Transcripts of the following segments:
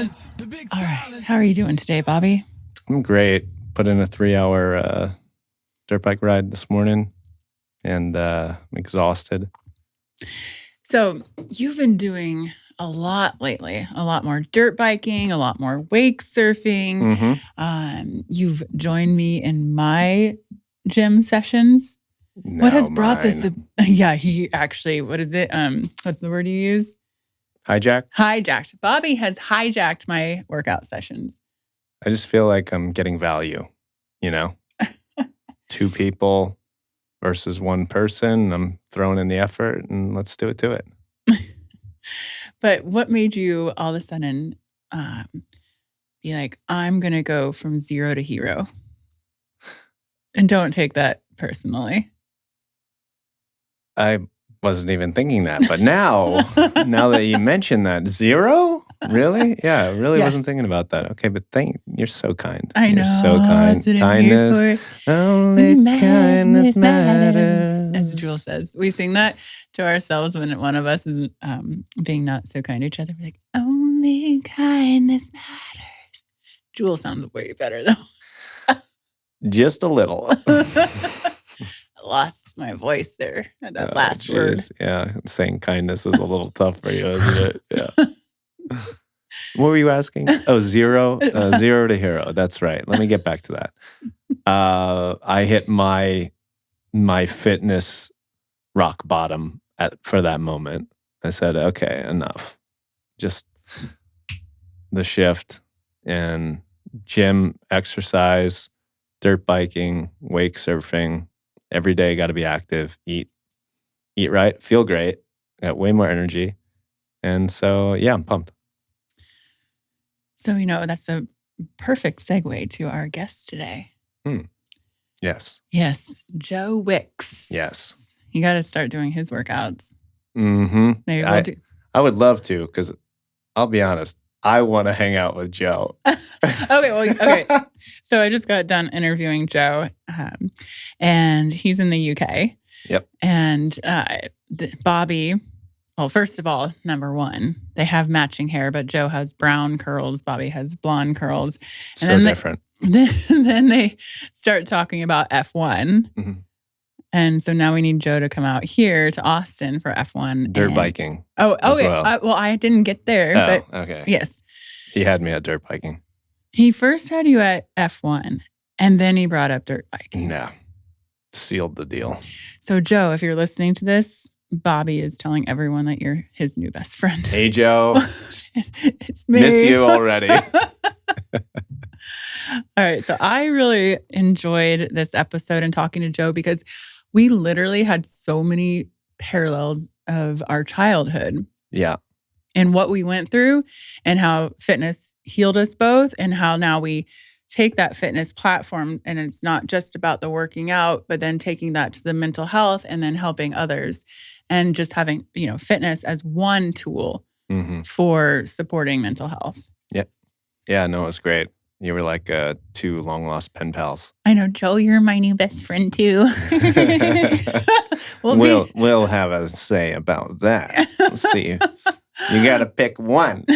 All right. How are you doing today, Bobby? I'm great. Put in a 3-hour dirt bike ride this morning, and I'm exhausted. So you've been doing a lot lately, a lot more dirt biking, a lot more wake surfing. You've joined me in my gym sessions. What has brought this? Yeah, he actually, what is it? What's the word you use? Hijacked. Bobby has hijacked my workout sessions. I just feel like I'm getting value, you know? 2 people versus 1 person. I'm throwing in the effort and let's do it to it. But what made you all of a sudden be like, I'm going to go from 0 to hero? And don't take that personally. I wasn't even thinking that, but now that you mention that, 0? Really? Yeah, I really wasn't thinking about that. Okay, but you're so kind. I know. You're so kind. Kindness, only kindness matters. As Jewel says. We sing that to ourselves when one of us is being not so kind to each other. We're like, only kindness matters. Jewel sounds way better though. Just a little. I lost my voice there at that last word. Yeah, saying kindness is a little tough for you, isn't it? Yeah. What were you asking? Oh, 0 to hero. That's right. Let me get back to that. I hit my fitness rock bottom for that moment. I said, okay, enough. Just the shift and gym, exercise, dirt biking, wake surfing. Every day got to be active, eat right, feel great, got way more energy. And so, yeah, I'm pumped. So, that's a perfect segue to our guest today. Yes. Yes. Joe Wicks. Yes. You got to start doing his workouts. Maybe I would love to, because I'll be honest, I want to hang out with Joe. Okay. So I just got done interviewing Joe, and he's in the UK. Yep. And Bobby, well, first of all, number 1, they have matching hair, but Joe has brown curls, Bobby has blonde curls. And so different. Then they start talking about F1. Mm-hmm. And so now we need Joe to come out here to Austin for F1. Dirt biking. Well, I didn't get there. But okay. Yes. He had me at dirt biking. He first had you at F1, and then he brought up dirt biking. No. Sealed the deal. So, Joe, if you're listening to this, Bobby is telling everyone that you're his new best friend. Hey, Joe. It's me. Miss you already. All right. So I really enjoyed this episode and talking to Joe because we literally had so many parallels of our childhood. Yeah. And what we went through and how fitness healed us both and how now we take that fitness platform and it's not just about the working out, but then taking that to the mental health and then helping others and just having, fitness as one tool for supporting mental health. Yep. Yeah, no, it was great. You were like 2 long-lost pen pals. I know, Joe, you're my new best friend too. We'll have a say about that. Let's see. You got to pick one.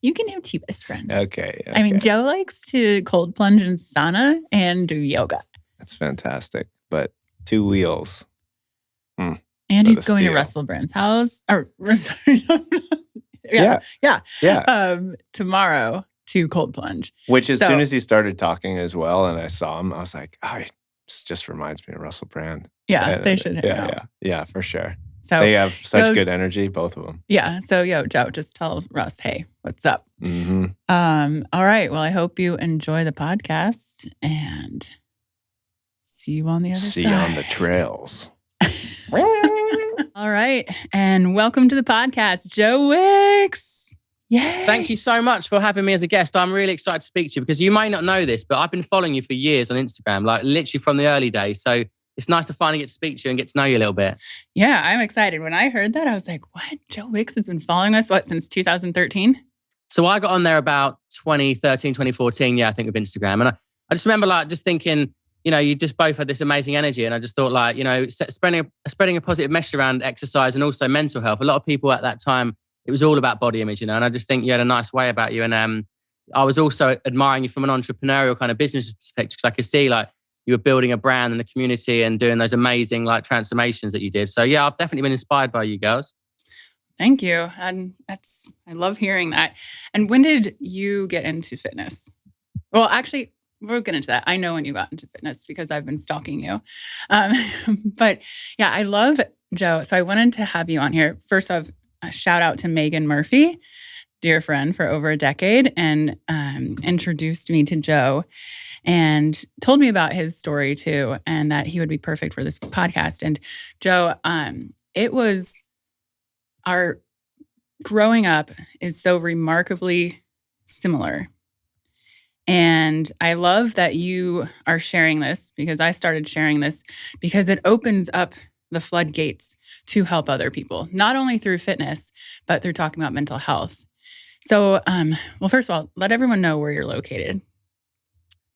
You can have 2 best friends. Okay. I mean, Joe likes to cold plunge in sauna and do yoga. That's fantastic. But 2 wheels. And he's going to Russell Brand's house. Tomorrow to cold plunge. Which as soon as he started talking as well, and I saw him, I was like, it just reminds me of Russell Brand. Yeah, they should hang out. Yeah, for sure. So they have such good energy, both of them. Yeah. So, Joe, just tell Russ, hey, what's up? Mm-hmm. All right. Well, I hope you enjoy the podcast and see you on the other side. See you on the trails. All right. And welcome to the podcast, Joe Wicks. Yay. Thank you so much for having me as a guest. I'm really excited to speak to you because you may not know this, but I've been following you for years on Instagram, like literally from the early days. So it's nice to finally get to speak to you and get to know you a little bit. Yeah, I'm excited. When I heard that, I was like, what? Joe Wicks has been following us, since 2013? So I got on there about 2013, 2014, I think, with Instagram. And I just remember just thinking, you just both had this amazing energy. And I just thought spreading a positive message around exercise and also mental health. A lot of people at that time it was all about body image, and I just think you had a nice way about you. And I was also admiring you from an entrepreneurial kind of business perspective, because I could see like you were building a brand and a community and doing those amazing like transformations that you did. So yeah, I've definitely been inspired by you girls. Thank you. And I love hearing that. And when did you get into fitness? Well, actually, we'll get into that. I know when you got into fitness because I've been stalking you. But yeah, I love Joe. So I wanted to have you on here. First off, a shout out to Megan Murphy, dear friend for over a decade, and introduced me to Joe and told me about his story too, and that he would be perfect for this podcast. And Joe, it was our growing up is so remarkably similar. And I love that you are sharing this, because I started sharing this because it opens up the floodgates to help other people, not only through fitness, but through talking about mental health. So, well, first of all, let everyone know where you're located.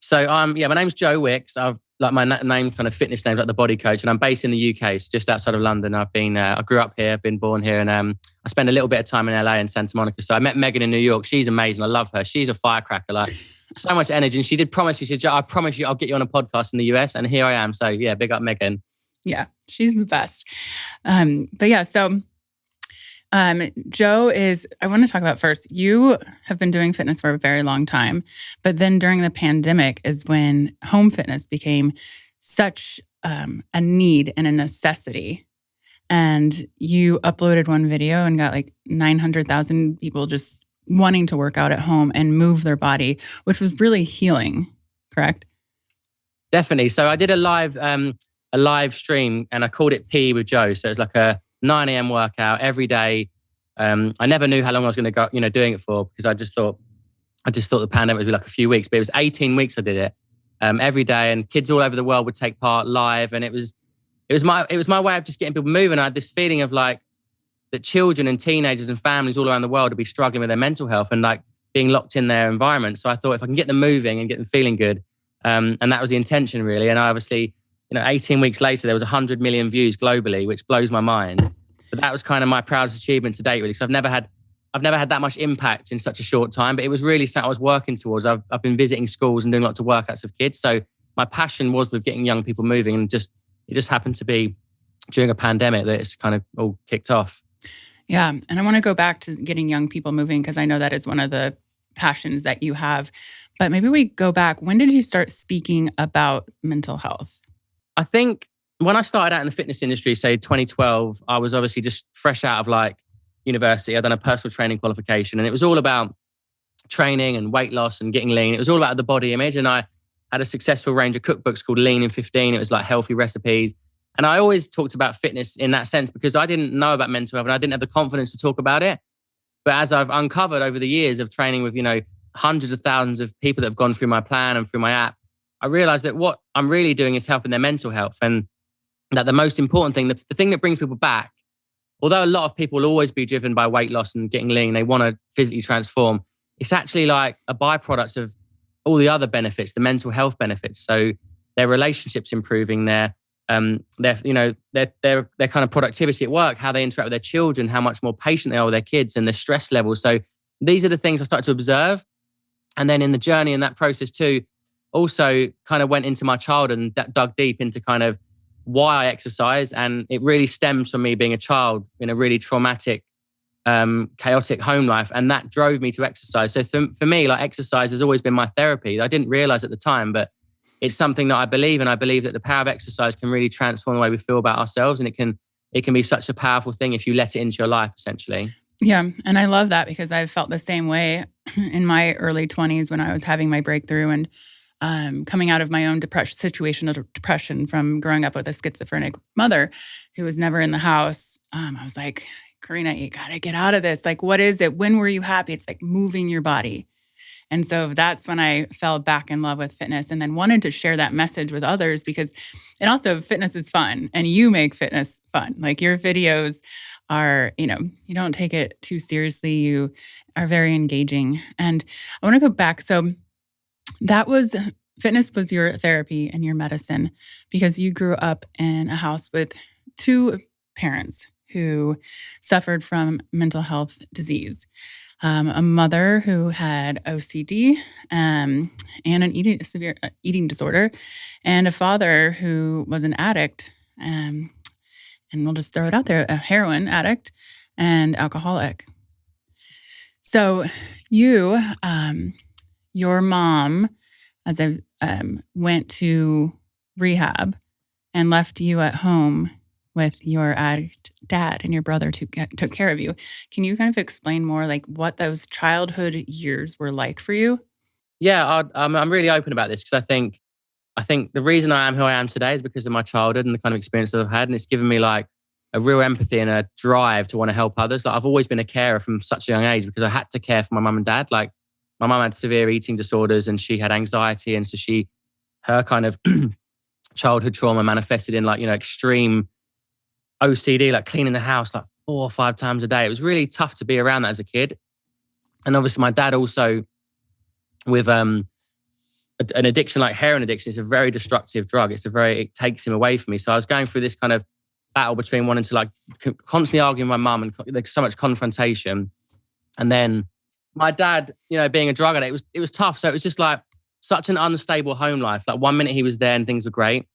So, yeah, my name's Joe Wicks. I've like my name, kind of fitness name, like the Body Coach, and I'm based in the UK, so just outside of London. I grew up here, been born here, and I spent a little bit of time in LA and Santa Monica. So I met Megan in New York. She's amazing. I love her. She's a firecracker, like so much energy. And she did promise me, she said, I promise you, I'll get you on a podcast in the US, and here I am. So yeah, big up Megan. Yeah, she's the best. But yeah, so Joe is, I want to talk about first, you have been doing fitness for a very long time, but then during the pandemic is when home fitness became such a need and a necessity. And you uploaded one video and got like 900,000 people just wanting to work out at home and move their body, which was really healing, correct? Definitely. So I did a live stream, and I called it P with Joe. So it was like a 9 a.m. workout every day. I never knew how long I was going to go, doing it for, because I just thought the pandemic would be like a few weeks, but it was 18 weeks I did it every day, and kids all over the world would take part live, and it was my way of just getting people moving. I had this feeling of like that children and teenagers and families all around the world would be struggling with their mental health and like being locked in their environment. So I thought if I can get them moving and get them feeling good, and that was the intention really. And I obviously, 18 weeks later, there was 100 million views globally, which blows my mind. But that was kind of my proudest achievement to date, really. So I've never had that much impact in such a short time, but it was really something I was working towards. I've been visiting schools and doing lots of workouts with kids. So my passion was with getting young people moving, and it just happened to be during a pandemic that it's kind of all kicked off. Yeah. And I want to go back to getting young people moving, because I know that is one of the passions that you have. But maybe we go back. When did you start speaking about mental health? I think when I started out in the fitness industry, say 2012, I was obviously just fresh out of like university. I'd done a personal training qualification, and it was all about training and weight loss and getting lean. It was all about the body image. And I had a successful range of cookbooks called Lean in 15. It was like healthy recipes. And I always talked about fitness in that sense because I didn't know about mental health and I didn't have the confidence to talk about it. But as I've uncovered over the years of training with, hundreds of thousands of people that have gone through my plan and through my app, I realized that what I'm really doing is helping their mental health. And that the most important thing, the thing that brings people back, although a lot of people will always be driven by weight loss and getting lean, they want to physically transform. It's actually like a byproduct of all the other benefits, the mental health benefits. So their relationships improving, their kind of productivity at work, how they interact with their children, how much more patient they are with their kids, and their stress levels. So these are the things I started to observe. And then in the journey in that process too, also kind of went into my childhood and dug deep into kind of why I exercise. And it really stems from me being a child in a really traumatic, chaotic home life. And that drove me to exercise. So for me, like exercise has always been my therapy. I didn't realize at the time, but it's something that I believe in. I believe that the power of exercise can really transform the way we feel about ourselves. And it can be such a powerful thing if you let it into your life, essentially. Yeah. And I love that because I've felt the same way in my early 20s when I was having my breakthrough and coming out of my own situation of depression from growing up with a schizophrenic mother who was never in the house. I was like, Karena, you got to get out of this. Like, what is it? When were you happy? It's like moving your body. And so that's when I fell back in love with fitness and then wanted to share that message with others because it also, fitness is fun and you make fitness fun. Like your videos are, you don't take it too seriously. You are very engaging. And I want to go back. So fitness was your therapy and your medicine because you grew up in a house with two parents who suffered from mental health disease, a mother who had OCD and a severe eating disorder, and a father who was an addict, and we'll just throw it out there, a heroin addict and alcoholic. So you, your mom, as I went to rehab and left you at home with your addict dad, and your brother took care of you. Can you kind of explain more like what those childhood years were like for you? Yeah, I'm really open about this because I think the reason I am who I am today is because of my childhood and the kind of experience that I've had, and it's given me like a real empathy and a drive to want to help others. Like I've always been a carer from such a young age because I had to care for my mum and dad. Like my mum had severe eating disorders and she had anxiety, and so her kind of childhood trauma manifested in like, you know, extreme OCD, like cleaning the house like 4 or 5 times a day. It was really tough to be around that as a kid. And obviously my dad also with an addiction like heroin addiction is a very destructive drug. It takes him away from me. So I was going through this kind of battle between wanting to like constantly argue with my mum, and there's so much confrontation. And then my dad, you know, being a drug addict, it was tough. So it was just like such an unstable home life. Like one minute he was there and things were great,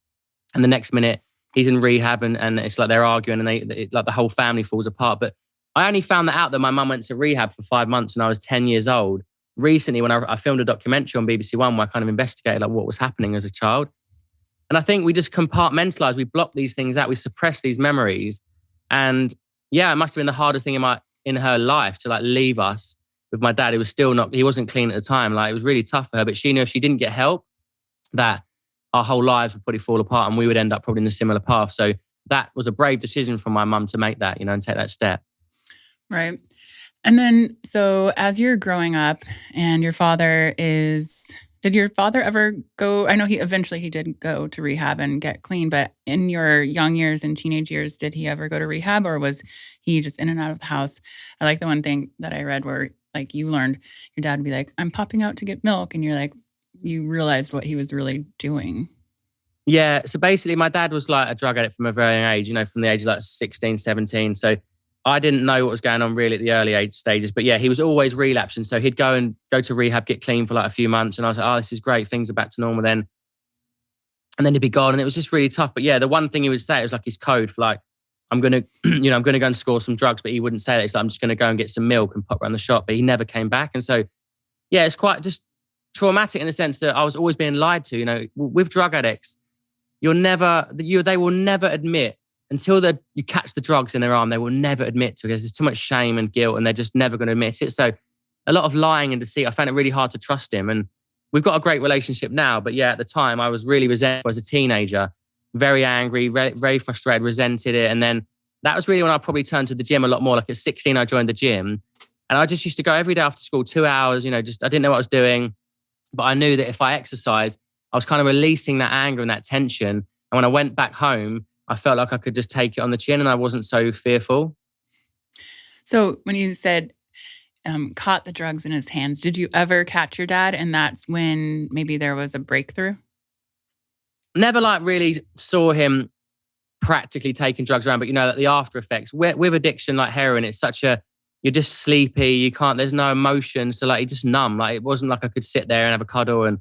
and the next minute he's in rehab and it's like they're arguing and like the whole family falls apart. But I only found that out that my mum went to rehab for 5 months when I was 10 years old. Recently, when I filmed a documentary on BBC One where I kind of investigated like what was happening as a child. And I think we just compartmentalize, we block these things out, we suppress these memories. And yeah, it must have been the hardest thing in her life to like leave us with my dad. He wasn't clean at the time. Like it was really tough for her, but she knew if she didn't get help, that our whole lives would probably fall apart and we would end up probably in a similar path. So that was a brave decision from my mum to make that, you know, and take that step. Right. And then, so as you're growing up and your father did your father ever go, I know he did go to rehab and get clean, but in your young years and teenage years, did he ever go to rehab, or was he just in and out of the house? I like the one thing that I read where like you learned your dad would be like, I'm popping out to get milk. And you're like, you realized what he was really doing. Yeah. So basically my dad was like a drug addict from a very young age, you know, from the age of like 16, 17. So I didn't know what was going on really at the early age stages, but yeah, he was always relapsing. So he'd go to rehab, get clean for like a few months. And I was like, oh, this is great. Things are back to normal then. And then he'd be gone. And it was just really tough. But yeah, the one thing he would say, it was like his code for like, I'm going to, you know, I'm going to go and score some drugs, but he wouldn't say that. It's like, I'm just going to go and get some milk and pop around the shop, but he never came back. And so, yeah, it's quite just traumatic in the sense that I was always being lied to, you know, with drug addicts, they will never admit until you catch the drugs in their arm, they will never admit to it because there's too much shame and guilt and they're just never going to admit it. So a lot of lying and deceit, I found it really hard to trust him. And we've got a great relationship now, but yeah, at the time I was really resentful as a teenager, very angry, very, very frustrated, resented it. And then that was really when I probably turned to the gym a lot more. Like at 16, I joined the gym and I just used to go every day after school, 2 hours, you know, just, I didn't know what I was doing, but I knew that if I exercised, I was kind of releasing that anger and that tension. And when I went back home, I felt like I could just take it on the chin and I wasn't so fearful. So when you said caught the drugs in his hands, did you ever catch your dad? And that's when maybe there was a breakthrough? Never like really saw him practically taking drugs around, but you know, like the after effects with addiction like heroin, it's you're just sleepy. There's no emotion. So like, you're just numb. Like it wasn't like I could sit there and have a cuddle and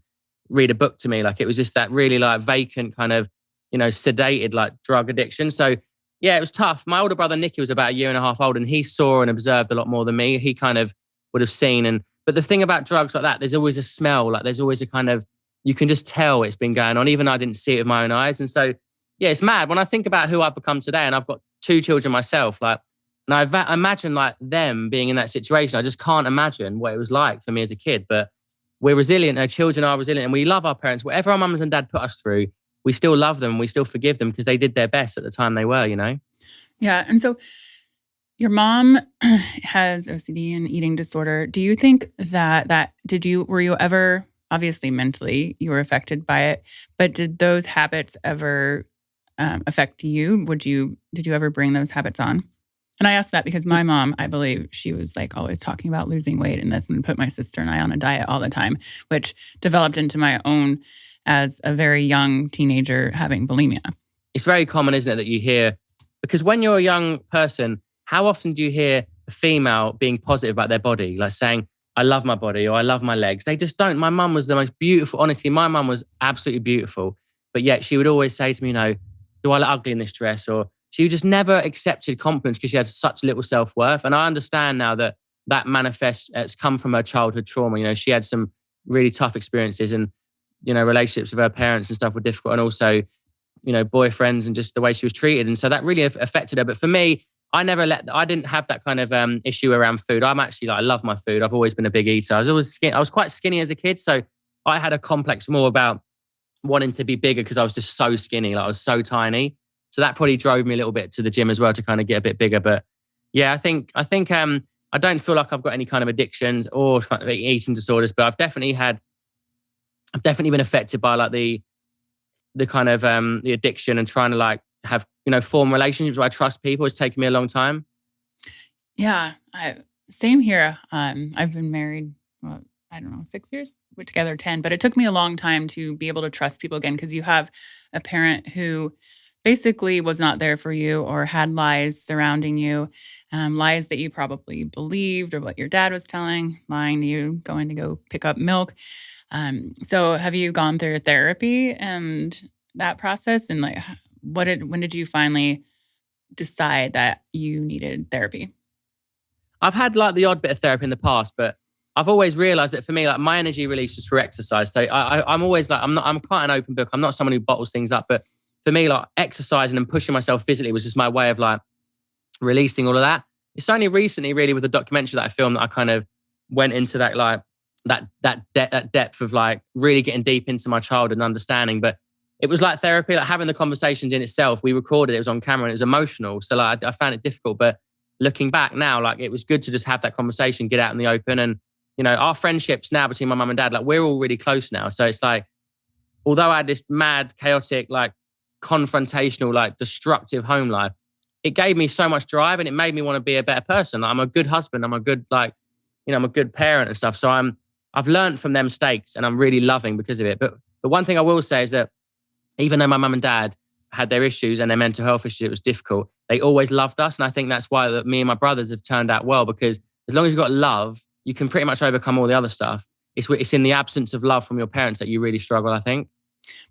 read a book to me. Like it was just that really like vacant kind of, you know, sedated like drug addiction. So yeah, it was tough. My older brother, Nicky, was about 1.5 years old and he saw and observed a lot more than me. He kind of would have seen. But the thing about drugs like that, there's always a smell. Like there's always a kind of, you can just tell it's been going on. Even though I didn't see it with my own eyes. And so, yeah, it's mad. When I think about who I've become today, and I've got 2 children myself, like, and I imagine like them being in that situation. I just can't imagine what it was like for me as a kid. But we're resilient. Our children are resilient and we love our parents. Whatever our mums and dad put us through, we still love them. We still forgive them because they did their best at the time they were, you know? Yeah. And so your mom has OCD and eating disorder. Do you think were you ever, obviously mentally you were affected by it, but did those habits ever affect you? Did you ever bring those habits on? And I asked that because my mom, I believe she was like always talking about losing weight and this and put my sister and I on a diet all the time, which developed into my own as a very young teenager having bulimia. It's very common, isn't it, that you hear Because when you're a young person, how often do you hear a female being positive about their body, like saying, I love my body or I love my legs? They just don't. My mum was the most beautiful. Honestly, my mum was absolutely beautiful. But yet she would always say to me, do I look ugly in this dress? Or she just never accepted compliments because she had such little self-worth. And I understand now that manifests, it's come from her childhood trauma. She had some really tough experiences and, relationships with her parents and stuff were difficult. And also, boyfriends and just the way she was treated. And so that really affected her. But for me, I didn't have that kind of issue around food. I'm actually I love my food. I've always been a big eater. I was quite skinny as a kid. So I had a complex more about wanting to be bigger because I was just so skinny. I was so tiny. So that probably drove me a little bit to the gym as well to kind of get a bit bigger. But yeah, I think I don't feel like I've got any kind of addictions or eating disorders, but I've definitely been affected by the kind of the addiction and trying to have form relationships where I trust people. It's taken me a long time. Yeah, same here. I've been married, I don't know, 6 years. We're together 10, but it took me a long time to be able to trust people again because you have a parent who basically was not there for you or had lies surrounding you, lies that you probably believed or what your dad was lying to you, going to go pick up milk. So have you gone through therapy and that process? And when did you finally decide that you needed therapy? I've had the odd bit of therapy in the past, but I've always realized that for me, my energy release is through exercise. So I'm always I'm quite an open book. I'm not someone who bottles things up, but for me, exercising and pushing myself physically was just my way of releasing all of that. It's only recently really with the documentary that I filmed that I kind of went into that depth of really getting deep into my childhood and understanding. But it was like therapy, having the conversations in itself. We recorded it was on camera and it was emotional. So I found it difficult. But looking back now, it was good to just have that conversation, get out in the open. And, our friendships now between my mum and dad, we're all really close now. So it's although I had this mad, chaotic, confrontational, destructive home life, it gave me so much drive and it made me want to be a better person. I'm a good husband. I'm a good, I'm a good parent and stuff. So I've learned from their mistakes and I'm really loving because of it. But one thing I will say is that even though my mum and dad had their issues and their mental health issues, it was difficult, they always loved us. And I think that's why me and my brothers have turned out well, because as long as you've got love, you can pretty much overcome all the other stuff. It's in the absence of love from your parents that you really struggle, I think.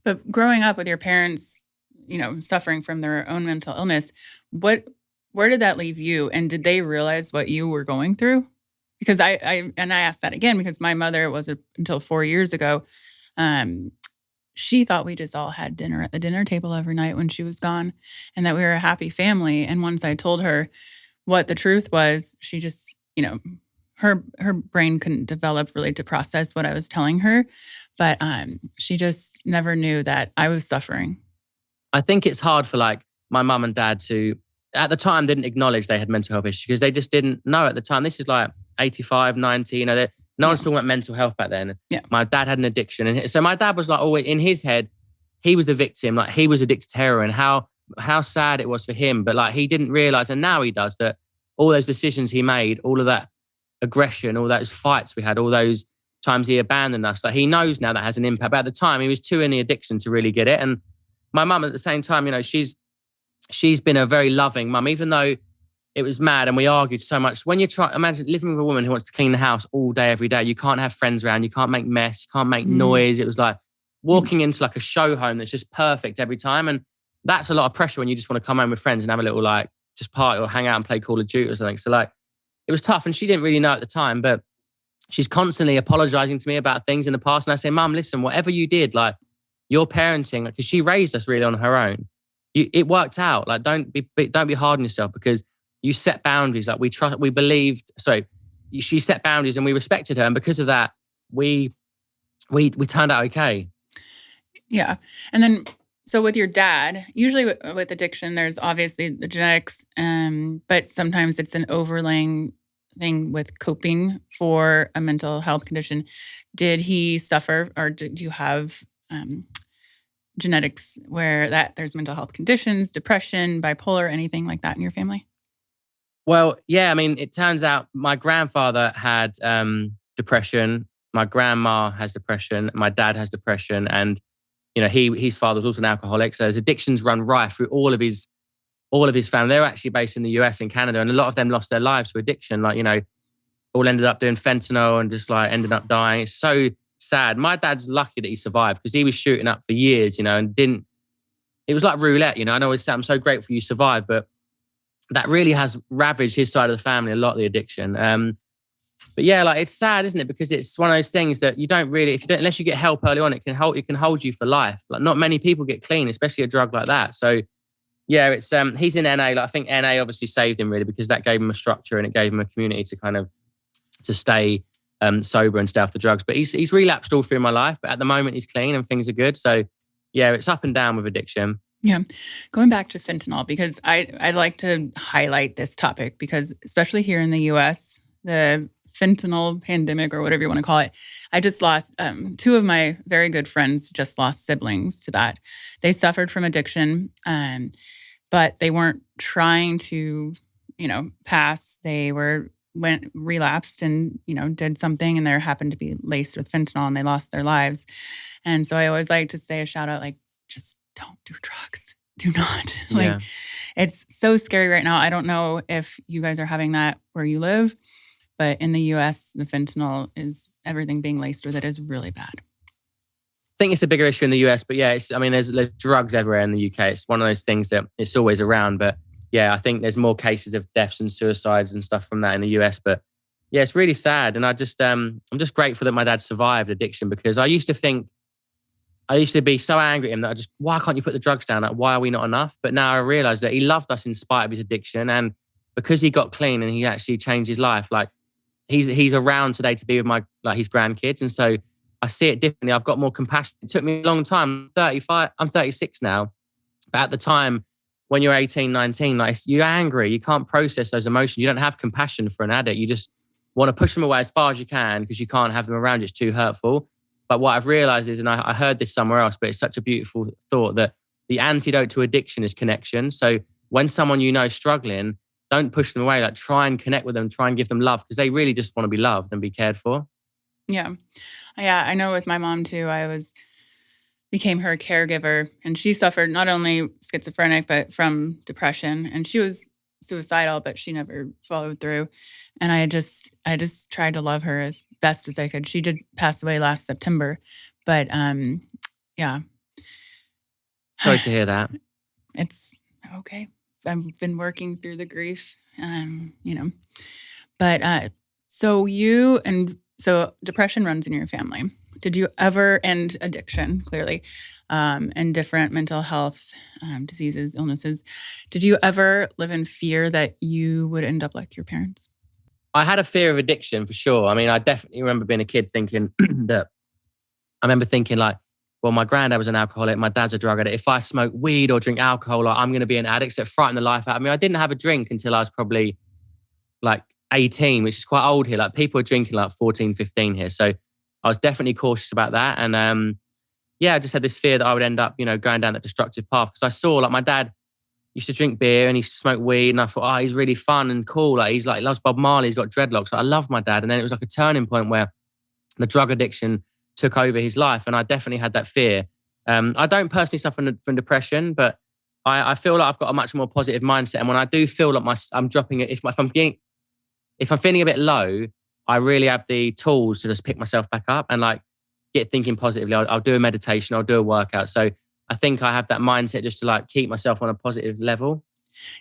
But growing up with your parents, suffering from their own mental illness, where did that leave you? And did they realize what you were going through? Because I asked that again because my mother wasn't until 4 years ago. She thought we just all had dinner at the dinner table every night when she was gone and that we were a happy family. And once I told her what the truth was, she just, her brain couldn't develop really to process what I was telling her. But she just never knew that I was suffering. I think it's hard for my mum and dad to, at the time, didn't acknowledge they had mental health issues because they just didn't know at the time. This is 85, 90, no one's talking about mental health back then. Yeah. My dad had an addiction. And so my dad was always in his head, he was the victim. He was addicted to heroin. How sad it was for him. But he didn't realize, and now he does, that all those decisions he made, all of that aggression, all those fights we had, all those times he abandoned us, he knows now that has an impact. But at the time, he was too in the addiction to really get it. And my mum at the same time, she's been a very loving mum, even though it was mad and we argued so much. When you imagine living with a woman who wants to clean the house all day, every day, you can't have friends around, you can't make mess, you can't make noise. It was walking into a show home that's just perfect every time. And that's a lot of pressure when you just want to come home with friends and have a little just party or hang out and play Call of Duty or something. So it was tough and she didn't really know at the time, but she's constantly apologizing to me about things in the past. And I say, Mum, listen, whatever you did, your parenting, because she raised us really on her own, it worked out. Don't be hard on yourself because you set boundaries. She set boundaries and we respected her. And because of that, we turned out okay. Yeah. And then, so with your dad, usually with addiction, there's obviously the genetics, but sometimes it's an overlaying thing with coping for a mental health condition. Did he suffer or did you have genetics where there's mental health conditions, depression, bipolar, anything like that in your family? Well, yeah, it turns out my grandfather had depression. My grandma has depression. My dad has depression. And, his father was also an alcoholic. So his addictions run rife through all of his all of his family, they're actually based in the US and Canada, and a lot of them lost their lives to addiction. Like, all ended up doing fentanyl and just like ended up dying. It's so sad. My dad's lucky that he survived because he was shooting up for years, and it was like roulette, I always say I'm so grateful you survived, but that really has ravaged his side of the family a lot, the addiction. But yeah, like it's sad, isn't it? Because it's one of those things that you don't really, unless you get help early on, it can hold you for life. Like not many people get clean, especially a drug like that. So yeah, it's he's in NA. Like I think NA obviously saved him really because that gave him a structure and it gave him a community to kind of to stay sober and stay off the drugs. But he's relapsed all through my life, but at the moment he's clean and things are good. So yeah, it's up and down with addiction. Yeah. Going back to fentanyl, because I'd like to highlight this topic because especially here in the US, the fentanyl pandemic or whatever you want to call it, I just lost two of my very good friends just lost siblings to that. They suffered from addiction, but they weren't trying to, pass. They went relapsed and, did something and there happened to be laced with fentanyl and they lost their lives. And so I always like to say a shout out, like, just don't do drugs. Do not. Yeah. It's so scary right now. I don't know if you guys are having that where you live, but in the US, the fentanyl is everything being laced with it is really bad. I think it's a bigger issue in the US, but yeah, there's drugs everywhere in the UK. It's one of those things that it's always around. But yeah, I think there's more cases of deaths and suicides and stuff from that in the US. But yeah, it's really sad. And I'm just grateful that my dad survived addiction because I used to be so angry at him that why can't you put the drugs down? Like, why are we not enough? But now I realize that he loved us in spite of his addiction. And because he got clean and he actually changed his life, like he's around today to be with his grandkids. And so I see it differently. I've got more compassion. It took me a long time. I'm 36 now. But at the time when you're 18, 19, like you're angry. You can't process those emotions. You don't have compassion for an addict. You just want to push them away as far as you can because you can't have them around. It's too hurtful. But what I've realized is, and I heard this somewhere else, but it's such a beautiful thought that the antidote to addiction is connection. So when someone is struggling, don't push them away. Like try and connect with them, try and give them love because they really just want to be loved and be cared for. Yeah. Yeah. I know with my mom too, became her caregiver and she suffered not only schizophrenic, but from depression and she was suicidal, but she never followed through. And I just tried to love her as best as I could. She did pass away last September, but yeah. Sorry to hear that. It's okay. I've been working through the grief, but so depression runs in your family. Did you ever, and addiction, clearly, and different mental health diseases, illnesses, did you ever live in fear that you would end up like your parents? I had a fear of addiction for sure. I mean, I definitely remember being a kid thinking like, well, my granddad was an alcoholic, my dad's a drug addict. If I smoke weed or drink alcohol, like, I'm going to be an addict. So it frightened the life out of me. I didn't have a drink until I was probably like 18, which is quite old here. Like people are drinking like 14, 15 here. So I was definitely cautious about that. And I just had this fear that I would end up, going down that destructive path. Because I saw like my dad used to drink beer and he used to smoke weed. And I thought, he's really fun and cool. Like he loves Bob Marley. He's got dreadlocks. Like, I love my dad. And then it was like a turning point where the drug addiction took over his life. And I definitely had that fear. I don't personally suffer from depression, but I feel like I've got a much more positive mindset. And when I do feel like I'm dropping it, if I'm feeling a bit low, I really have the tools to just pick myself back up and like get thinking positively. I'll do a meditation, I'll do a workout. So I think I have that mindset just to like keep myself on a positive level.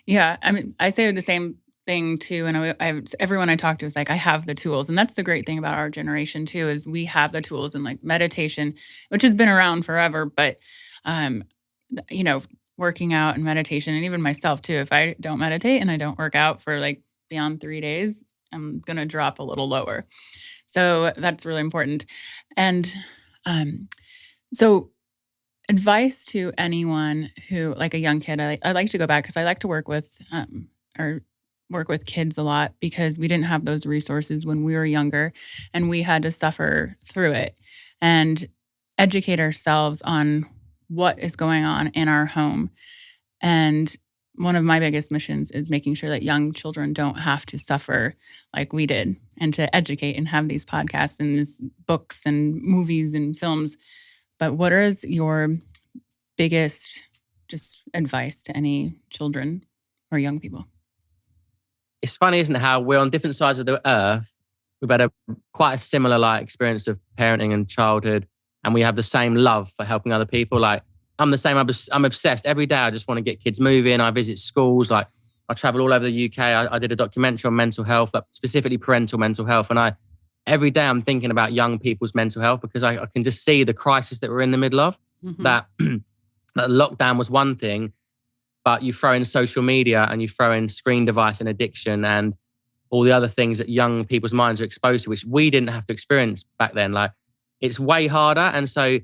Yeah. I mean, I say the same thing too. And everyone I talk to is like, I have the tools. And that's the great thing about our generation too, is we have the tools and like meditation, which has been around forever, but, working out and meditation and even myself too, if I don't meditate and I don't work out for like beyond 3 days, I'm going to drop a little lower. So that's really important. And so advice to anyone who, like a young kid, I like to go back because I like to work with kids a lot because we didn't have those resources when we were younger and we had to suffer through it and educate ourselves on what is going on in our home. And one of my biggest missions is making sure that young children don't have to suffer like we did and to educate and have these podcasts and these books and movies and films. But what is your biggest just advice to any children or young people? It's funny, isn't it, how we're on different sides of the earth. We've had quite a similar like experience of parenting and childhood, and we have the same love for helping other people. Like I'm the same. I'm obsessed. Every day I just want to get kids moving. I visit schools. Like I travel all over the UK. I did a documentary on mental health, like specifically parental mental health. And every day I'm thinking about young people's mental health because I can just see the crisis that we're in the middle of. That lockdown was one thing, but you throw in social media and you throw in screen device and addiction and all the other things that young people's minds are exposed to, which we didn't have to experience back then. Like it's way harder. And so,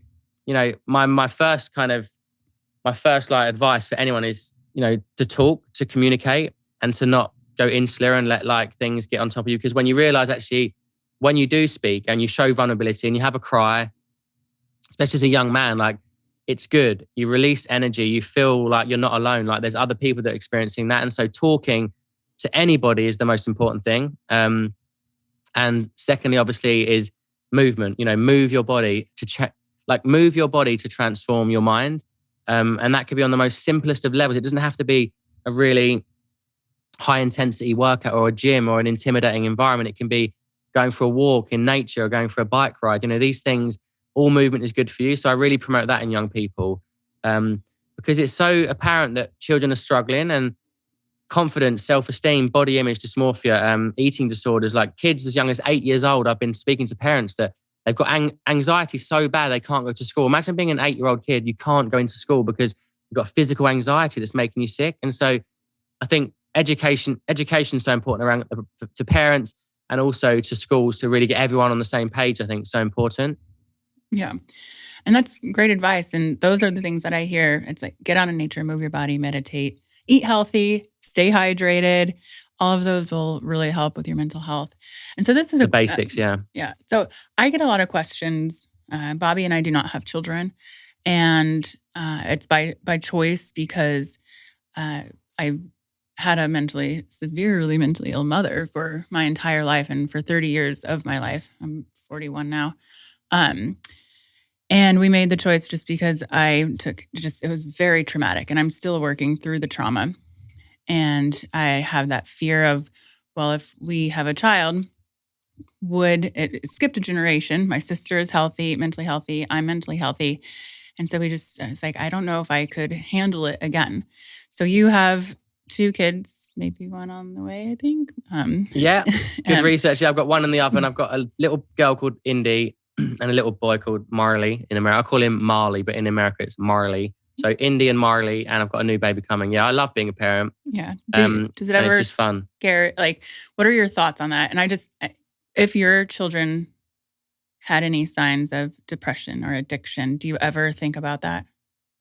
my first like advice for anyone is, to talk, to communicate and to not go insular and let like things get on top of you. Because when you realize actually, when you do speak and you show vulnerability and you have a cry, especially as a young man, like it's good. You release energy. You feel like you're not alone. Like there's other people that are experiencing that. And so talking to anybody is the most important thing. And secondly, obviously, is movement. Move your body move your body to transform your mind. And that could be on the most simplest of levels. It doesn't have to be a really high intensity workout or a gym or an intimidating environment. It can be going for a walk in nature or going for a bike ride. These things, all movement is good for you. So I really promote that in young people because it's so apparent that children are struggling and confidence, self-esteem, body image dysmorphia, eating disorders, like kids as young as 8 years old. I've been speaking to parents that they've got anxiety so bad they can't go to school. Imagine being an 8-year-old kid, you can't go into school because you've got physical anxiety that's making you sick. And so I think education is so important around to parents and also to schools to really get everyone on the same page. I think is so important. Yeah. And that's great advice. And those are the things that I hear. It's like, get out in nature, move your body, meditate, eat healthy, stay hydrated. All of those will really help with your mental health. And so this is the basics. Yeah. So I get a lot of questions. Bobby and I do not have children, and it's by choice because I had a severely mentally ill mother for my entire life and for 30 years of my life. I'm 41 now. And we made the choice just because it was very traumatic and I'm still working through the trauma. And I have that fear of, well, if we have a child, would it skip a generation? My sister is mentally healthy. I'm mentally healthy. And so it's like, I don't know if I could handle it again. So you have 2 kids, maybe one on the way, I think. Yeah, good research. Yeah, I've got one in the oven. I've got a little girl called Indy and a little boy called Marley in America. I call him Marley, but in America it's Marley. So Indy and Marley, and I've got a new baby coming. Yeah, I love being a parent. Yeah. Does it ever scare? Like, what are your thoughts on that? And if your children had any signs of depression or addiction, do you ever think about that?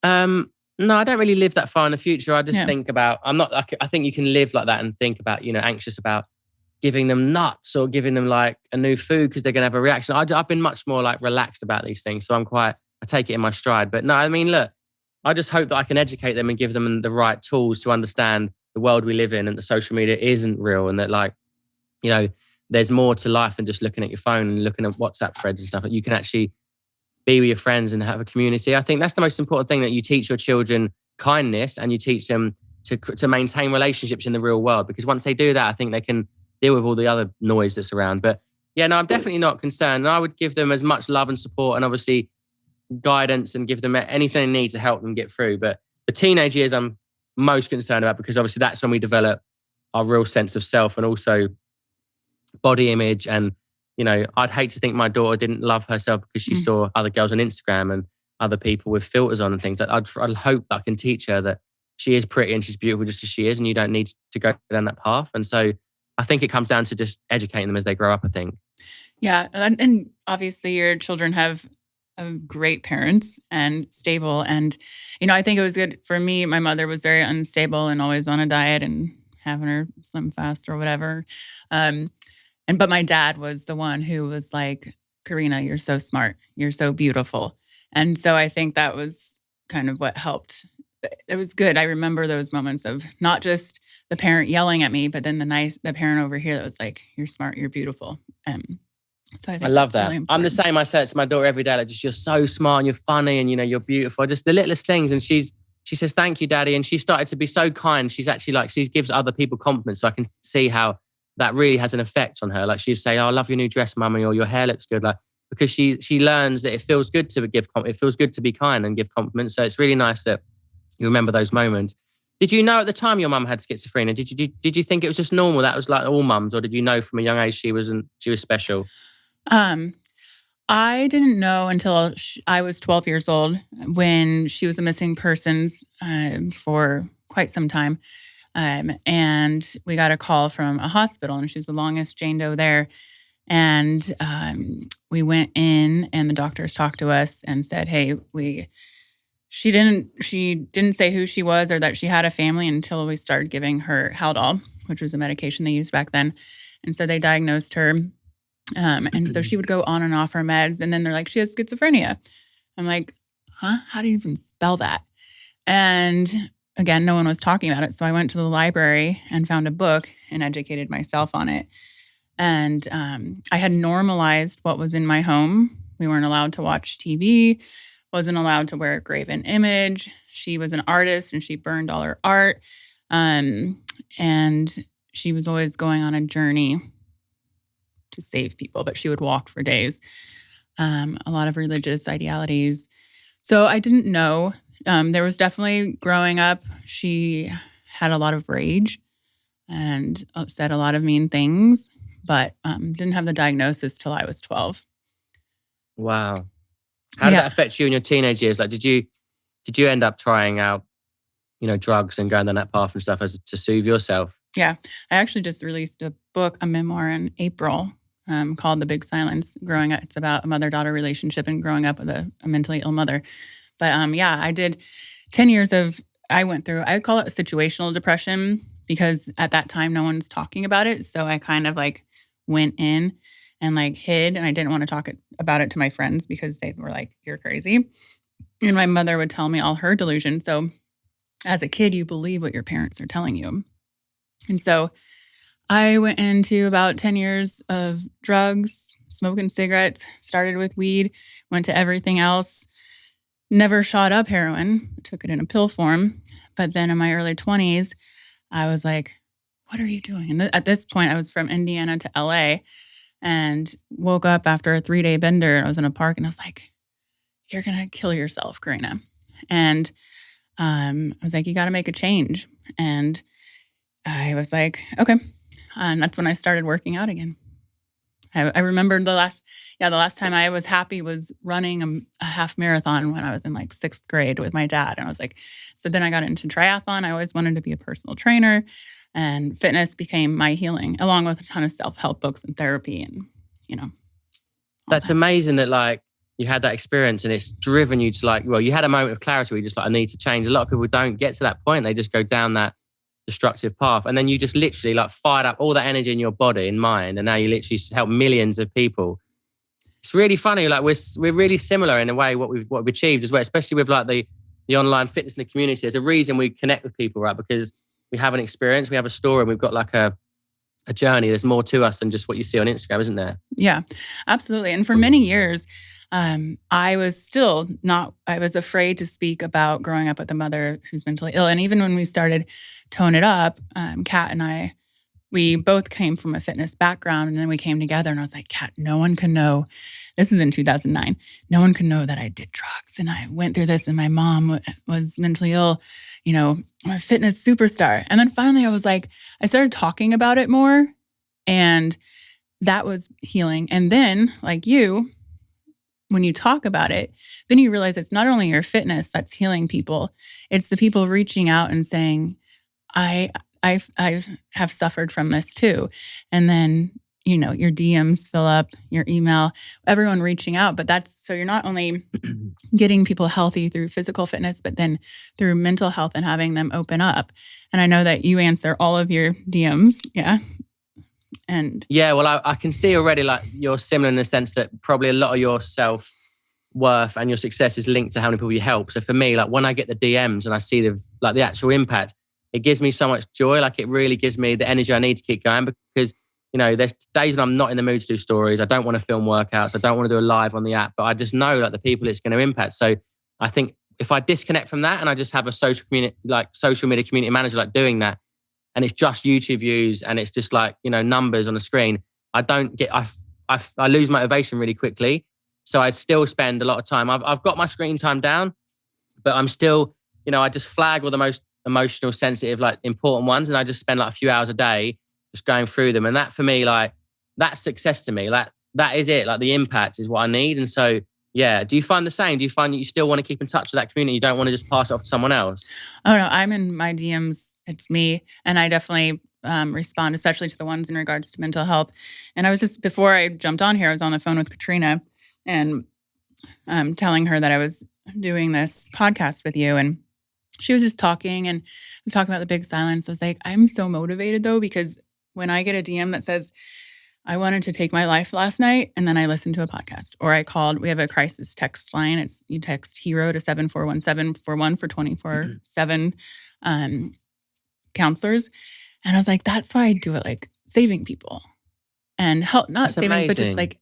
No, I don't really live that far in the future. I just think about, I think you can live like that and think about, anxious about giving them nuts or giving them like a new food because they're going to have a reaction. I've been much more like relaxed about these things. So I take it in my stride. But no, I mean, look, I just hope that I can educate them and give them the right tools to understand the world we live in and that social media isn't real and that like, there's more to life than just looking at your phone and looking at WhatsApp threads and stuff. Like you can actually be with your friends and have a community. I think that's the most important thing, that you teach your children kindness and you teach them to maintain relationships in the real world. Because once they do that, I think they can deal with all the other noise that's around. But yeah, no, I'm definitely not concerned. And I would give them as much love and support and obviously guidance and give them anything they need to help them get through. But the teenage years I'm most concerned about because obviously that's when we develop our real sense of self and also body image. And, I'd hate to think my daughter didn't love herself because she saw other girls on Instagram and other people with filters on and things. I'd hope that I can teach her that she is pretty and she's beautiful just as she is and you don't need to go down that path. And so I think it comes down to just educating them as they grow up, I think. Yeah. And obviously your children have great parents and stable. And, I think it was good for me. My mother was very unstable and always on a diet and having her slim fast or whatever. But my dad was the one who was like, Karena, you're so smart. You're so beautiful. And so I think that was kind of what helped. It was good. I remember those moments of not just the parent yelling at me, but then the parent over here that was like, you're smart, you're beautiful. So I love that. Really, I'm the same. I say it to my daughter every day, like, just, you're so smart and you're funny and, you're beautiful. Just the littlest things. And she's she says, "Thank you, Daddy." And she started to be so kind. She's actually like, she gives other people compliments. So I can see how that really has an effect on her. Like she'd say, "Oh, I love your new dress, Mummy," or "Your hair looks good." Like, because she learns that it feels good to it feels good to be kind and give compliments. So it's really nice that you remember those moments. Did you know at the time your mum had schizophrenia? Did you think it was just normal? That was like all mums, or did you know from a young age she was special? I didn't know until I was 12 years old, when she was a missing persons for quite some time. And we got a call from a hospital, and she was the longest Jane Doe there. And we went in, and the doctors talked to us and said, "Hey, she didn't say who she was or that she had a family until we started giving her Haldol, which was a medication they used back then." And so they diagnosed her. And so she would go on and off her meds. And then they're like, "She has schizophrenia." I'm like, "Huh? How do you even spell that?" And again, no one was talking about it. So I went to the library and found a book and educated myself on it. And I had normalized what was in my home. We weren't allowed to watch TV, wasn't allowed to wear a graven image. She was an artist and she burned all her art. And she was always going on a journey to save people, but she would walk for days. A lot of religious idealities. So I didn't know. There was definitely, growing up, she had a lot of rage and said a lot of mean things, but didn't have the diagnosis till I was 12. Wow. How did that affect you in your teenage years? Like, did you end up trying out, drugs and going down that path and stuff to soothe yourself? Yeah. I actually just released a book, a memoir in April, called The Big Silence. Growing up, it's about a mother-daughter relationship and growing up with a mentally ill mother. But I did 10 years I went through, I call it situational depression, because at that time, no one's talking about it. So I kind of like went in and like hid, and I didn't want to talk about it to my friends because they were like, "You're crazy." And my mother would tell me all her delusions. So as a kid, you believe what your parents are telling you. And so I went into about 10 years of drugs, smoking cigarettes, started with weed, went to everything else, never shot up heroin, took it in a pill form. But then in my early 20s, I was like, "What are you doing?" And at this point, I was from Indiana to LA and woke up after a 3-day bender. And I was in a park and I was like, "You're going to kill yourself, Karena." And I was like, "You got to make a change." And I was like, "Okay." And that's when I started working out again. I remember the last time I was happy was running a half marathon when I was in like 6th grade with my dad. And I was like, so then I got into triathlon. I always wanted to be a personal trainer, and fitness became my healing, along with a ton of self-help books and therapy and, That's amazing that like you had that experience and it's driven you to like, well, you had a moment of clarity where you just like, I need to change. A lot of people don't get to that point. They just go down that destructive path. And then you just literally like fired up all that energy in your body and mind. And now you literally help millions of people. It's really funny. Like we're really similar in a way, what we've achieved as well, especially with like the online fitness in the community. There's a reason we connect with people, right? Because we have an experience, we have a story, and we've got like a journey. There's more to us than just what you see on Instagram, isn't there? Yeah, absolutely. And for many years, I was afraid to speak about growing up with a mother who's mentally ill. And even when we started Tone It Up, Kat and I, we both came from a fitness background, and then we came together and I was like, "Kat, no one can know." This is in 2009. "No one can know that I did drugs and I went through this, and my mom was mentally ill. I'm a fitness superstar." And then finally I was like, I started talking about it more, and that was healing. And then like you, when you talk about it, then you realize it's not only your fitness that's healing people, it's the people reaching out and saying, I have suffered from this too. And then, your DMs fill up, your email, everyone reaching out. But so you're not only getting people healthy through physical fitness, but then through mental health and having them open up. And I know that you answer all of your DMs. Yeah. And yeah, well, I can see already like you're similar in the sense that probably a lot of your self-worth and your success is linked to how many people you help. So for me, like when I get the DMs and I see the actual impact, it gives me so much joy. Like it really gives me the energy I need to keep going, because there's days when I'm not in the mood to do stories. I don't want to film workouts. I don't want to do a live on the app, but I just know like the people it's going to impact. So I think if I disconnect from that and I just have a social media community manager like doing that, and it's just YouTube views and it's just like, numbers on the screen, I lose motivation really quickly. So I still spend a lot of time. I've got my screen time down, but I'm still, I just flag all the most emotional, sensitive, like important ones. And I just spend like a few hours a day just going through them. And that for me, like that's success to me. Like that is it. Like the impact is what I need. And so, yeah. Do you find the same? Do you find that you still want to keep in touch with that community? You don't want to just pass it off to someone else? Oh no, I'm in my DMs. It's me. And I definitely respond, especially to the ones in regards to mental health. And I was just, before I jumped on here, I was on the phone with Karena and telling her that I was doing this podcast with you. And she was just talking and was talking about the big silence. I was like, I'm so motivated though, because when I get a DM that says, I wanted to take my life last night, and then I listened to a podcast, or I called, we have a crisis text line. You text HERO to 741-741 for 24/7 counselors. And I was like, that's why I do it, like saving people and help, not That's saving, amazing. but just like,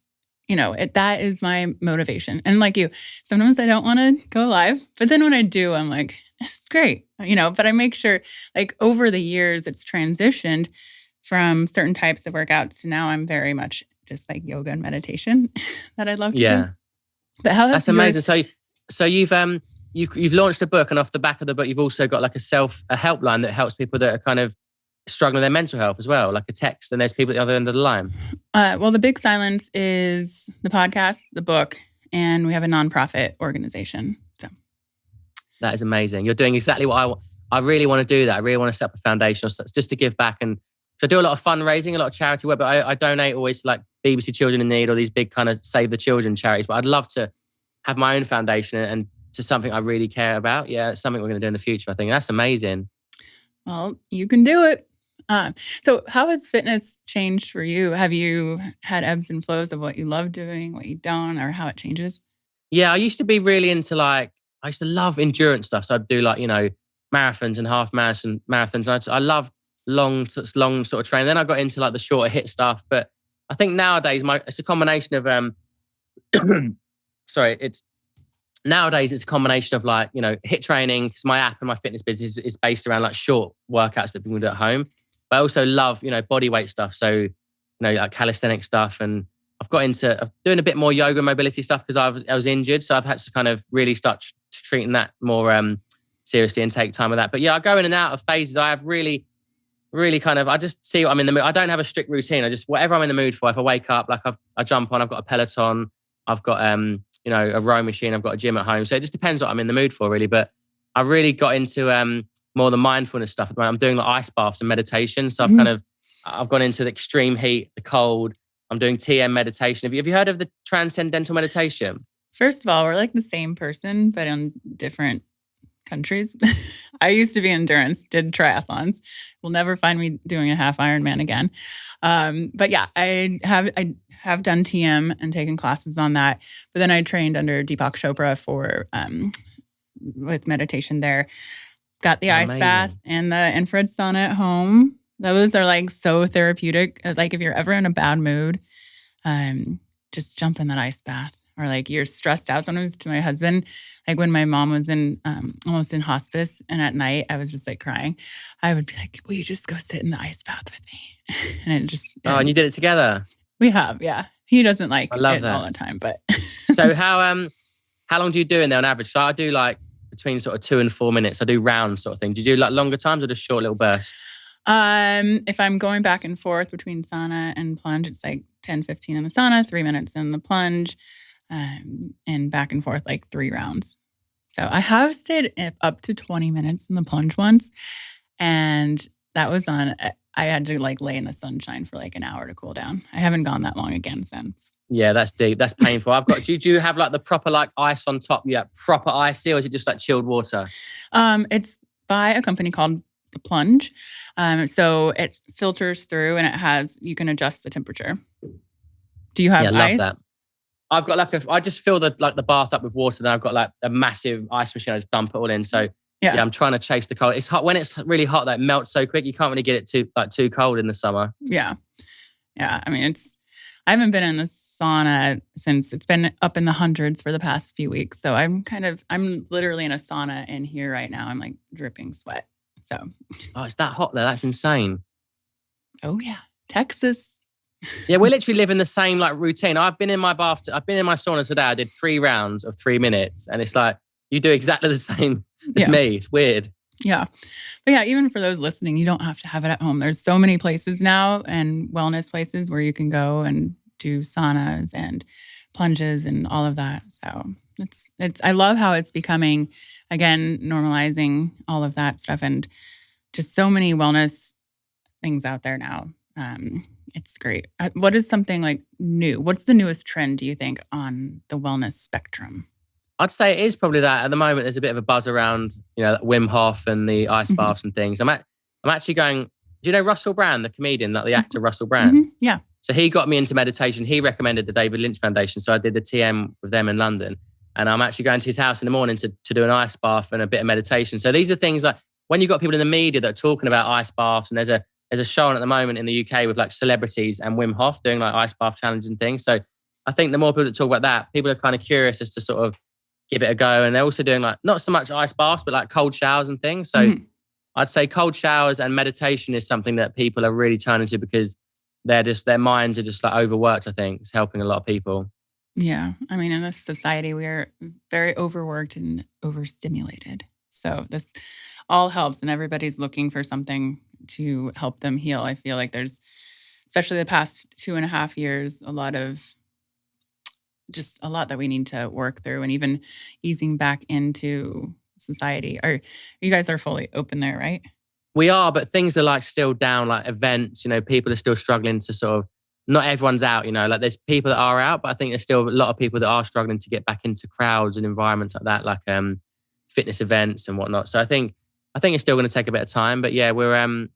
that is my motivation. And like you, sometimes I don't want to go live, but then when I do, I'm like, this is great, but I make sure, like over the years, it's transitioned from certain types of workouts to now I'm very much just like yoga and meditation that I'd love to do. But that's amazing. So you've launched a book, and off the back of the book, you've also got like a helpline that helps people that are kind of struggling with their mental health as well, like a text, and there's people at the other end of the line. Well, the big silence is the podcast, the book, and we have a nonprofit organization. So that is amazing. You're doing exactly what I really want to do. That I really want to set up a foundation just to give back. And so I do a lot of fundraising, a lot of charity work, but I donate always to like BBC Children in Need or these big kind of Save the Children charities. But I'd love to have my own foundation and to something I really care about. Yeah, it's something we're going to do in the future, I think. That's amazing. Well, you can do it. So how has fitness changed for you? Have you had ebbs and flows of what you love doing, what you don't, or how it changes? Yeah, I used to be really into I used to love endurance stuff. So I'd do like, marathons and half marathons. I love long sort of training. Then I got into like the shorter hit stuff. But I think nowadays it's a combination of nowadays it's a combination of like, hit training, because my app and my fitness business is based around like short workouts that people do at home. But I also love, body weight stuff. So, like calisthenic stuff. And I've got into doing a bit more yoga mobility stuff because I was injured. So I've had to kind of really start treating that more seriously and take time with that. But yeah, I go in and out of phases. I have really I just see what I'm in the mood. I don't have a strict routine. I just, whatever I'm in the mood for. If I wake up, like I jump on, I've got a Peloton, I've got, a row machine, I've got a gym at home. So it just depends what I'm in the mood for really. But I really got into more the mindfulness stuff. I'm doing like ice baths and meditation. So I've gone into the extreme heat, the cold. I'm doing TM meditation. Have you heard of the transcendental meditation? First of all, we're like the same person, but in different countries. I used to be endurance, did triathlons. Will never find me doing a half Ironman again. But yeah, I have done TM and taken classes on that. But then I trained under Deepak Chopra for with meditation there. Got the ice bath and the infrared sauna at home. Those are like so therapeutic. Like if you're ever in a bad mood, just jump in that ice bath. Or like you're stressed out. Sometimes to my husband, like when my mom was in almost in hospice, and at night I was just like crying, I would be like, "Will you just go sit in the ice bath with me?" And it just and you did it together. We have, yeah. He doesn't like it all the time, but so how long do you do in there on average? So I do like between sort of 2 and 4 minutes. I do round sort of thing. Do you do like longer times or just short little bursts? If I'm going back and forth between sauna and plunge, it's like 10, 15 in the sauna, 3 minutes in the plunge. And back and forth like 3 rounds. So I have stayed up to 20 minutes in the plunge once. And that was I had to like lay in the sunshine for like an hour to cool down. I haven't gone that long again since. Yeah, that's deep. That's painful. do you have like the proper like ice on top? Yeah, proper icy, or is it just like chilled water? It's by a company called The Plunge. So it filters through and you can adjust the temperature. Do you have ice? I love that. I've got I just fill the bath up with water. Then I've got like a massive ice machine. I just dump it all in. So yeah, I'm trying to chase the cold. It's hot when it's really hot. That melts so quick. You can't really get it too cold in the summer. Yeah. I mean, I haven't been in the sauna since it's been up in the hundreds for the past few weeks. So I'm literally in a sauna in here right now. I'm like dripping sweat. So, Oh, it's that hot there. That's insane. oh yeah, Texas. Yeah, we literally live in the same like routine. I've been in my sauna today. I did 3 rounds of 3 minutes, and it's like you do exactly the same as me. It's weird. Yeah. But yeah, even for those listening, you don't have to have it at home. There's so many places now and wellness places where you can go and do saunas and plunges and all of that. So I love how it's becoming, again, normalizing all of that stuff and just so many wellness things out there now. It's great. What is something like new? What's the newest trend, do you think, on the wellness spectrum? I'd say it is probably that. At the moment, there's a bit of a buzz around, Wim Hof and the ice baths and things. I'm actually going. Do you know Russell Brand, the comedian, like the actor Russell Brand? Mm-hmm. Yeah. So he got me into meditation. He recommended the David Lynch Foundation, so I did the TM with them in London. And I'm actually going to his house in the morning to do an ice bath and a bit of meditation. So these are things like when you've got people in the media that are talking about ice baths, and there's a show on at the moment in the UK with like celebrities and Wim Hof doing like ice bath challenges and things. So I think the more people that talk about that, people are kind of curious as to sort of give it a go. And they're also doing like, not so much ice baths, but like cold showers and things. So I'd say cold showers and meditation is something that people are really turning to because their minds are just like overworked, I think. It's helping a lot of people. Yeah. I mean, in this society, we are very overworked and overstimulated. So this all helps and everybody's looking for something to help them heal. I feel like there's, especially the past 2.5 years, a lot that we need to work through and even easing back into society. You guys are fully open there, right? We are, but things are like still down, like events, people are still struggling to sort of, not everyone's out, like there's people that are out, but I think there's still a lot of people that are struggling to get back into crowds and environments like that, like fitness events and whatnot. So I think it's still going to take a bit of time, but yeah, we're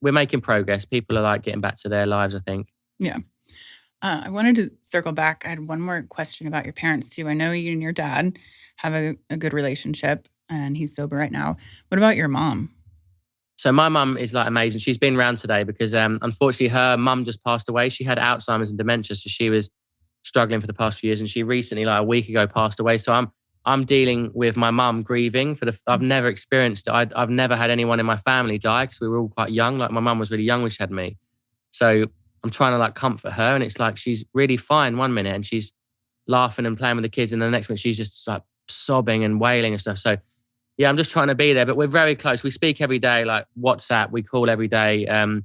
making progress. People are like getting back to their lives, I think. Yeah. I wanted to circle back. I had one more question about your parents too. I know you and your dad have a good relationship and he's sober right now. What about your mom? So my mum is like amazing. She's been around today because unfortunately her mum just passed away. She had Alzheimer's and dementia. So she was struggling for the past few years and she recently, like a week ago, passed away. So I'm dealing with my mum grieving I've never experienced it. I've never had anyone in my family die because we were all quite young. Like my mum was really young when she had me. So I'm trying to like comfort her and it's like she's really fine one minute and she's laughing and playing with the kids and the next minute she's just like sobbing and wailing and stuff. So yeah, I'm just trying to be there, but we're very close. We speak every day, like WhatsApp, we call every day. I'm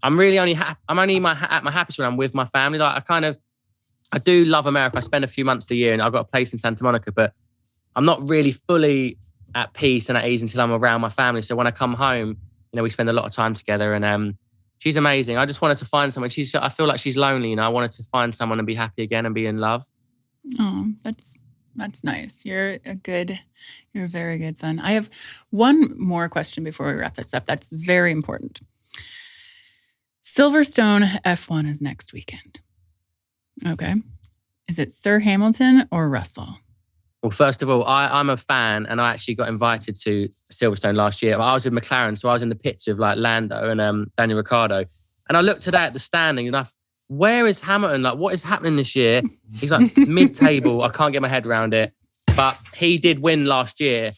really only at my happiest when I'm with my family. Like I do love America. I spend a few months of the year and I've got a place in Santa Monica, but I'm not really fully at peace and at ease until I'm around my family. So when I come home, we spend a lot of time together and she's amazing. I just wanted to find someone. I feel like she's lonely, I wanted to find someone and be happy again and be in love. Oh, that's nice. You're a very good son. I have one more question before we wrap this up. That's very important. Silverstone F1 is next weekend. Okay. Is it Sir Hamilton or Russell? Well, first of all, I'm a fan and I actually got invited to Silverstone last year. I was with McLaren, so I was in the pits with like Lando and Daniel Ricciardo. And I looked today at the standing and where is Hamilton? Like, what is happening this year? He's like mid-table. I can't get my head around it. But he did win last year,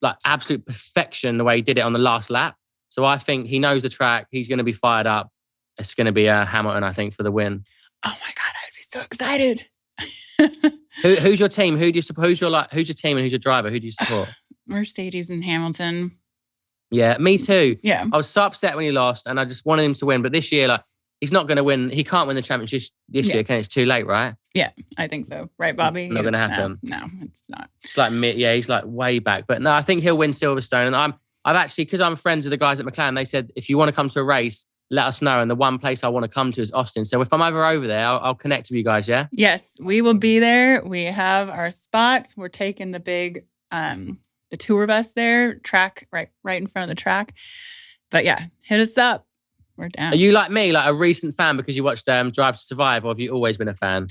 like absolute perfection the way he did it on the last lap. So I think he knows the track. He's going to be fired up. It's going to be Hamilton, I think, for the win. Oh my God, I'd be so excited. Who's your team? Who do you suppose who's your team and who's your driver? Who do you support? Mercedes and Hamilton. Yeah, me too. Yeah. I was so upset when he lost and I just wanted him to win. But this year, like, he's not going to win. He can't win the championship this year. Okay, it's too late, right? Yeah, I think so. Right, Bobby? Not going to happen. No, it's not. It's like he's like way back. But no, I think he'll win Silverstone. And I've actually, because I'm friends with the guys at McLaren, they said, if you want to come to a race, let us know. And the one place I want to come to is Austin. So if I'm ever over there, I'll connect with you guys, yeah? Yes, we will be there. We have our spots. We're taking the big, the tour bus there, track right in front of the track. But yeah, hit us up. We're down. Are you like me, like a recent fan because you watched Drive to Survive, or have you always been a fan?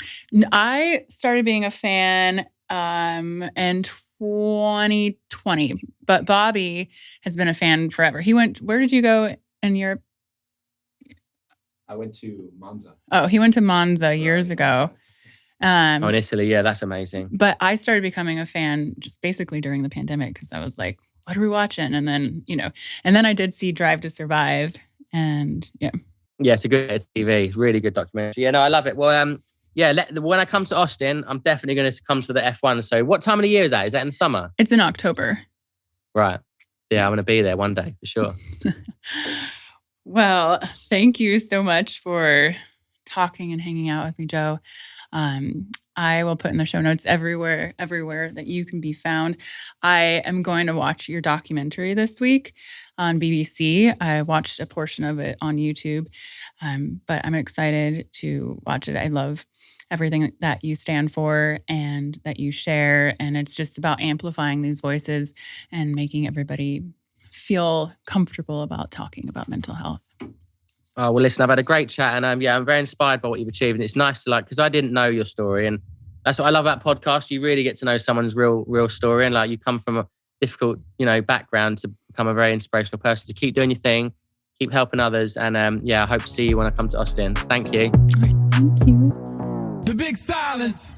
I started being a fan in 2020, but Bobby has been a fan forever. Where did you go in Europe? I went to Monza. Oh, he went to Monza years ago. In Italy, yeah, that's amazing. But I started becoming a fan just basically during the pandemic because I was like, what are we watching? And then, and then I did see Drive to Survive, and yeah. Yeah, it's a good TV. It's really good documentary. Yeah, no, I love it. Well, when I come to Austin, I'm definitely going to come to the F1. So what time of the year is that? Is that in the summer? It's in October. Right. Yeah, I'm going to be there one day for sure. Well, thank you so much for talking and hanging out with me, Joe. I will put in the show notes everywhere that you can be found. I am going to watch your documentary this week on BBC. I watched a portion of it on YouTube, but I'm excited to watch it. I love everything that you stand for and that you share. And it's just about amplifying these voices and making everybody feel comfortable about talking about mental health. Oh, well, listen, I've had a great chat, and I'm very inspired by what you've achieved. And it's nice to because I didn't know your story, and that's what I love about podcasts. You really get to know someone's real story, and you come from a difficult, background to become a very inspirational person. To keep doing your thing, keep helping others, and I hope to see you when I come to Austin. Thank you. Thank you. The big silence.